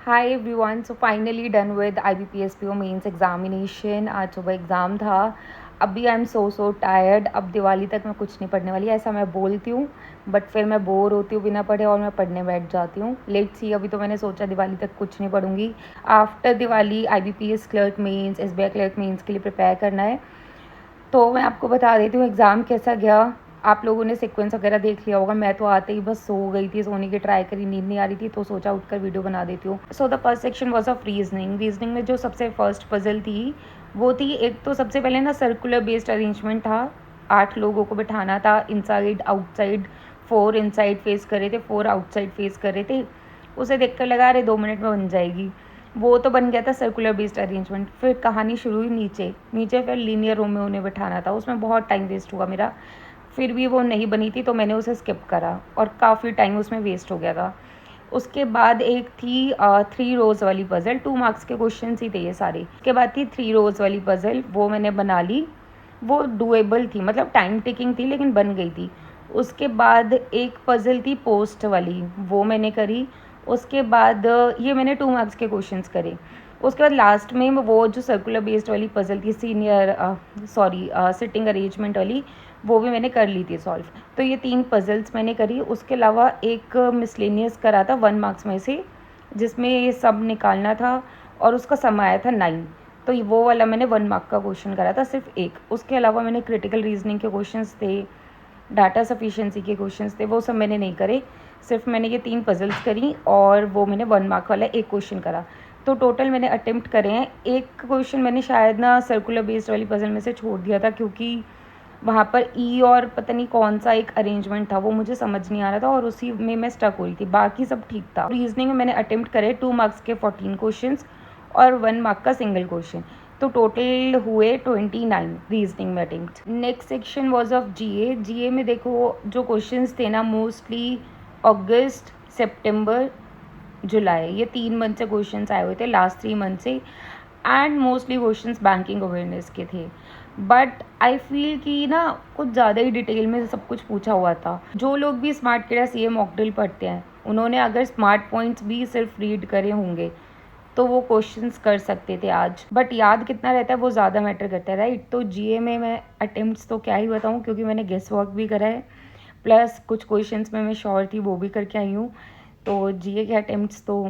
Hi everyone, so finally done with IBPSPO mains examination. आज सुबह exam था। अभी आई एम सो टायर्ड। अब दिवाली तक मैं कुछ नहीं पढ़ने वाली, ऐसा मैं बोलती हूँ, बट फिर मैं बोर होती हूँ बिना पढ़े और मैं पढ़ने बैठ जाती हूँ। लेट्स सी, अभी तो मैंने सोचा दिवाली तक कुछ नहीं पढ़ूंगी। After Diwali IBPS clerk mains, SBI clerk mains के लिए प्रिपेयर करना है। तो मैं आपको बता देती हूँ एग्ज़ाम कैसा गया। आप लोगों ने सीक्वेंस वगैरह देख लिया होगा। मैं तो आते ही बस सो गई थी, सोने की ट्राई करी, नींद नहीं आ रही थी, तो सोचा उठकर वीडियो बना देती हूँ। So the first section was of reasoning में जो सबसे फर्स्ट पजल थी वो थी, एक तो सबसे पहले ना सर्कुलर बेस्ड अरेंजमेंट था। 8 लोगों को बिठाना था, इनसाइड आउटसाइड। 4 इनसाइड फेस कर रहे थे, 4 आउटसाइड फेस कर रहे थे। उसे देखकर लगा अरे 2 मिनट में बन जाएगी। वो तो बन गया था सर्कुलर बेस्ड अरेंजमेंट। फिर कहानी शुरू हुई नीचे नीचे फिर लीनियर रो में उन्हें बिठाना था। उसमें बहुत टाइम वेस्ट हुआ मेरा। फिर भी वो नहीं बनी थी तो मैंने उसे स्किप करा और काफ़ी टाइम उसमें वेस्ट हो गया था। उसके बाद एक थी 3 रोज़ वाली पज़ल। 2 मार्क्स के क्वेश्चन ही थे ये सारे। उसके बाद थी 3 रोज़ वाली पज़ल, वो मैंने बना ली। वो डुएबल थी, मतलब टाइम टेकिंग थी लेकिन बन गई थी। उसके बाद एक पज़ल थी पोस्ट वाली, वो मैंने करी। उसके बाद ये मैंने 2 मार्क्स के क्वेश्चंस करे। उसके बाद लास्ट में वो जो सर्कुलर बेस्ड वाली पज़ल थी, सिटिंग अरेंजमेंट वाली, वो भी मैंने कर ली थी सॉल्व। तो ये 3 पज़ल्स मैंने करी। उसके अलावा एक मिसलेनियस करा था 1 मार्क्स में से, जिसमें ये सब निकालना था और उसका सम आया था 9। तो वो वाला मैंने 1 मार्क का क्वेश्चन करा था, सिर्फ एक। उसके अलावा मैंने क्रिटिकल रीजनिंग के क्वेश्चंस थे, डाटा सफिशिएंसी के क्वेश्चंस थे, वो सब मैंने नहीं करे। सिर्फ मैंने ये 3 पज़ल्स करी और वो मैंने 1 मार्क वाला एक क्वेश्चन करा। तो टोटल मैंने अटेम्प्ट करे हैं। एक क्वेश्चन मैंने शायद ना सर्कुलर बेस्ड वाली पज़ल में से छोड़ दिया था, क्योंकि वहाँ पर ई और पता नहीं कौन सा एक अरेंजमेंट था, वो मुझे समझ नहीं आ रहा था और उसी में मैं स्टक हो रही थी। बाकी सब ठीक था। रीजनिंग में मैंने अटेम्प्ट करे 2 मार्क्स के 14 क्वेश्चंस और 1 मार्क का सिंगल क्वेश्चन। तो टोटल हुए 29 रीजनिंग में attempt. Next section was of GA में देखो जो क्वेश्चंस थे ना, मोस्टली अगस्त, सितंबर, जुलाई, ये 3 मंथ से क्वेश्चंस आए हुए थे, लास्ट 3 मंथ से। And mostly questions banking awareness के थे। बट आई फील कि ना कुछ ज़्यादा ही डिटेल में सब कुछ पूछा हुआ था। जो लोग भी स्मार्ट किडा CA मॉक ड्रिल पढ़ते हैं, उन्होंने अगर स्मार्ट पॉइंट्स भी सिर्फ रीड करे होंगे तो वो क्वेश्चंस कर सकते थे आज। बट याद कितना रहता है वो ज़्यादा मैटर करता है, राइट। तो जीए में मैं अटेम्प्ट्स तो क्या ही बताऊँ, क्योंकि मैंने गेस वर्क भी करा है, प्लस कुछ क्वेश्चंस में मैं श्योर थी वो भी करके आई हूँ। तो जीए के अटेम्प्ट्स तो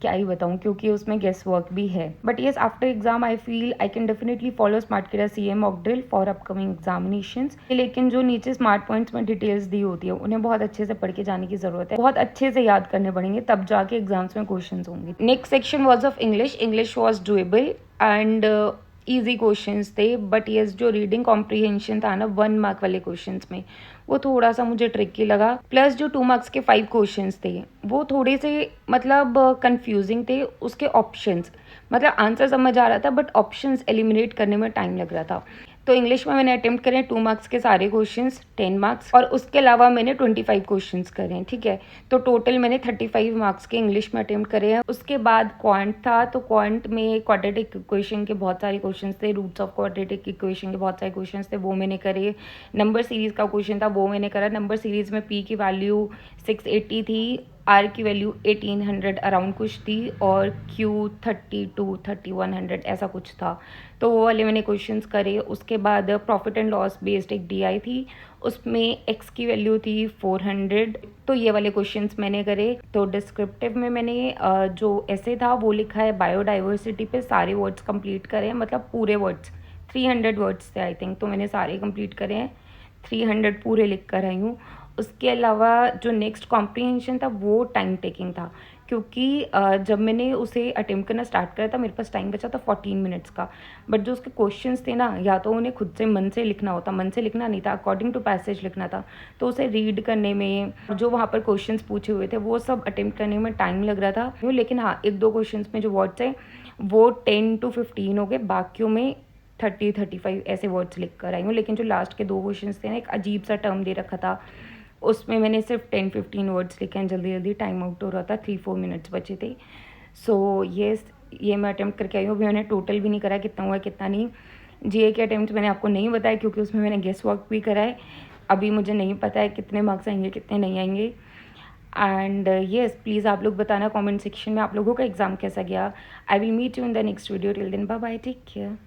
क्या ही बताऊँ, क्योंकि उसमें गेस वर्क भी है। But yes, after exam I feel I can definitely follow smart किडा CA mock drill for upcoming examinations. लेकिन जो नीचे स्मार्ट पॉइंट्स में डिटेल्स दी होती है उन्हें बहुत अच्छे से पढ़ के जाने की जरूरत है, बहुत अच्छे से याद करने पड़ेंगे, तब जाके एग्जाम्स में क्वेश्चन होंगे। Next section was of English was doable and easy questions थे। बट येस, जो रीडिंग कॉम्प्रीहेंशन था ना 1 मार्क वाले क्वेश्चंस में, वो थोड़ा सा मुझे ट्रिकी लगा। प्लस जो 2 मार्क्स के 5 क्वेश्चंस थे वो थोड़े से मतलब कंफ्यूजिंग थे। उसके ऑप्शंस, मतलब आंसर समझ आ रहा था बट ऑप्शंस एलिमिनेट करने में टाइम लग रहा था। तो इंग्लिश में मैंने अटेम्प्ट करे 2 मार्क्स के सारे क्वेश्चंस, 10 मार्क्स, और उसके अलावा मैंने 25 क्वेश्चंस करे हैं, ठीक है। तो टोटल मैंने 35 मार्क्स के इंग्लिश में अटेम्प्ट करे हैं। उसके बाद क्वांट था, तो क्वांट में क्वाड्रेटिक इक्वेशन के बहुत सारे क्वेश्चंस थे, रूट्स ऑफ क्वाड्रेटिक इक्वेशन के बहुत सारे क्वेश्चंस थे, वो मैंने करे। नंबर सीरीज का क्वेश्चन था, वो मैंने करा। नंबर सीरीज में पी की वैल्यू 680 थी, आर की वैल्यू 1800 अराउंड कुछ थी, और क्यू 32 3100 ऐसा कुछ था। तो वो वाले मैंने क्वेश्चंस करे। उसके बाद प्रॉफिट एंड लॉस बेस्ड एक DI थी, उसमें एक्स की वैल्यू थी 400। तो ये वाले क्वेश्चंस मैंने करे। तो डिस्क्रिप्टिव में मैंने जो ऐसे था वो लिखा है बायोडाइवर्सिटी पे, सारे वर्ड्स कंप्लीट करे हैं, मतलब पूरे वर्ड्स 300 वर्ड्स थे आई थिंक, तो मैंने सारे कंप्लीट करे हैं, 300 पूरे लिख कर आई हूँ। उसके अलावा जो नेक्स्ट कॉम्प्रीहेंशन था वो टाइम टेकिंग था, क्योंकि जब मैंने उसे अटेम्प्ट करना स्टार्ट करा था मेरे पास टाइम बचा था 14 मिनट्स का। बट जो उसके क्वेश्चंस थे ना, या तो उन्हें खुद से मन से लिखना होता, मन से लिखना नहीं था, अकॉर्डिंग टू पैसेज लिखना था, तो उसे रीड करने में, जो वहाँ पर क्वेश्चंस पूछे हुए थे वो सब अटेम्प्ट करने में टाइम लग रहा था। लेकिन हाँ, 1-2 क्वेश्चंस में जो वर्ड्स हैं वो 10 to 15 हो गए, बाकियों में 30-35 ऐसे वर्ड्स लिख कर आई हूँ। लेकिन जो लास्ट के 2 क्वेश्चंस थे ना, एक अजीब सा टर्म दे रखा था, उसमें मैंने सिर्फ 10-15 वर्ड्स लिखे हैं, जल्दी जल्दी टाइम आउट हो रहा था, 3-4 मिनट्स बचे थे। सो ये मैं अटैम्प्ट करके आई हूँ। अभी मैंने टोटल भी नहीं करा कितना हुआ कितना नहीं। जीए के अटैम्प्ट मैंने आपको नहीं बताया, क्योंकि उसमें मैंने गेस वर्क भी करा है। अभी मुझे नहीं पता है कितने मार्क्स आएंगे कितने नहीं आएंगे। एंड येस, प्लीज़ आप लोग बताना कमेंट सेक्शन में आप लोगों का एग्ज़ाम कैसा गया. I will meet you in the next video. Till then bye bye, take care.